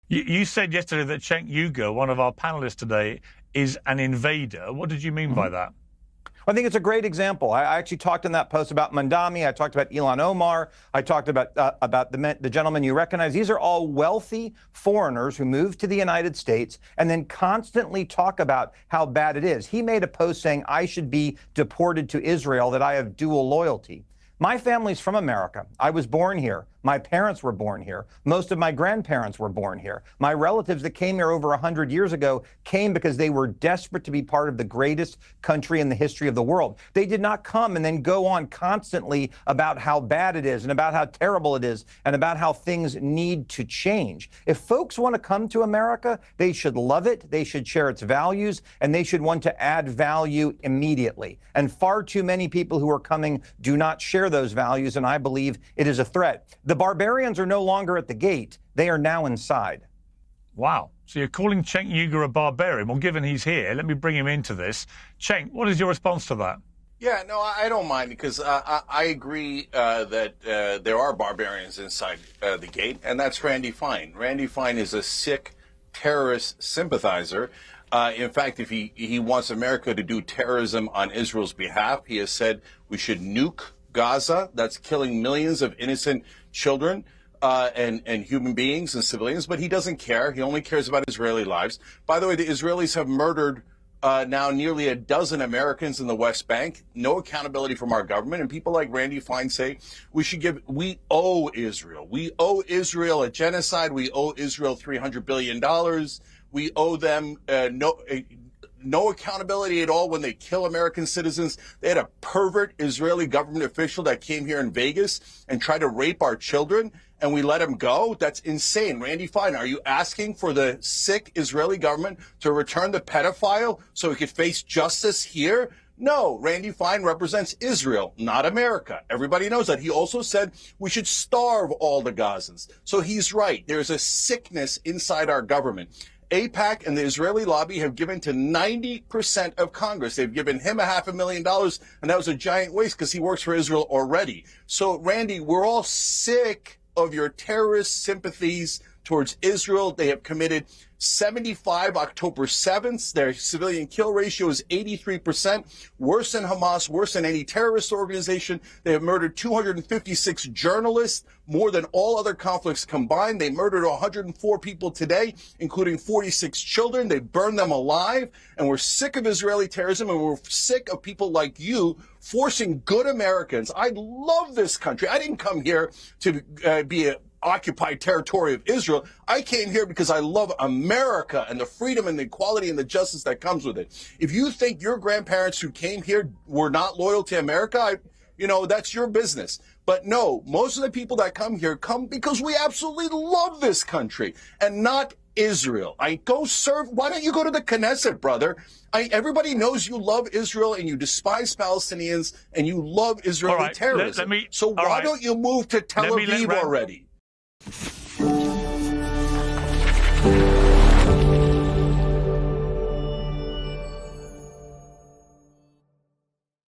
You said yesterday that Cenk Uygur, one of our panelists today, is an invader. What did you mean by that? I think it's a great example. I actually talked in that post about Mandami. I talked about Ilhan Omar. I talked about the gentleman you recognize. These are all wealthy foreigners who moved to the United States and then constantly talk about how bad it is. He made a post saying I should be deported to Israel, that I have dual loyalty. My family's from America. I was born here. My parents were born here. Most of my grandparents were born here. My relatives that came here over 100 years ago came because they were desperate to be part of the greatest country in the history of the world. They did not come and then go on constantly about how bad it is and about how terrible it is and about how things need to change. If folks want to come to America, they should love it, they should share its values, and they should want to add value immediately. And far too many people who are coming do not share those values, and I believe it is a threat. The barbarians are no longer at the gate. They are now inside. Wow. So you're calling Cenk Uygur a barbarian. Well, given he's here, let me bring him into this. Cenk, what is your response to that? Yeah, no, I don't mind, because I agree that there are barbarians inside the gate, and that's Randy Fine. Randy Fine is a sick terrorist sympathizer. In fact, if he wants America to do terrorism on Israel's behalf, he has said we should nuke Gaza. That's killing millions of innocent children and human beings and civilians, but he doesn't care. He only cares about Israeli lives. By the way, the Israelis have murdered now nearly a dozen Americans in the West Bank. No accountability from our government. And people like Randy Fine say we owe Israel. We owe Israel a genocide. We owe Israel $300 billion. We owe them no accountability at all when they kill American citizens. They had a pervert Israeli government official that came here in Vegas and tried to rape our children, and we let him go? That's insane. Randy Fine, are you asking for the sick Israeli government to return the pedophile so he could face justice here? No, Randy Fine represents Israel, not America. Everybody knows that. He also said we should starve all the Gazans. So he's right. There's a sickness inside our government. AIPAC and the Israeli lobby have given to 90% of Congress. They've given him $500,000, and that was a giant waste because he works for Israel already. So, Randy, we're all sick of your terrorist sympathies towards Israel. They have committed 75 October 7th. Their civilian kill ratio is 83%, worse than Hamas, worse than any terrorist organization. They have murdered 256 journalists, more than all other conflicts combined. They murdered 104 people today, including 46 children. They burned them alive. And we're sick of Israeli terrorism, and we're sick of people like you forcing good Americans. I love this country. I didn't come here to be a occupied territory of Israel. I came here because I love America and the freedom and the equality and the justice that comes with it. If you think your grandparents who came here were not loyal to America, that's your business. But no, most of the people that come here come because we absolutely love this country and not Israel. Why don't you go to the Knesset, brother? Everybody knows you love Israel and you despise Palestinians and you love Israeli terrorism. So why don't you move to Tel Aviv already?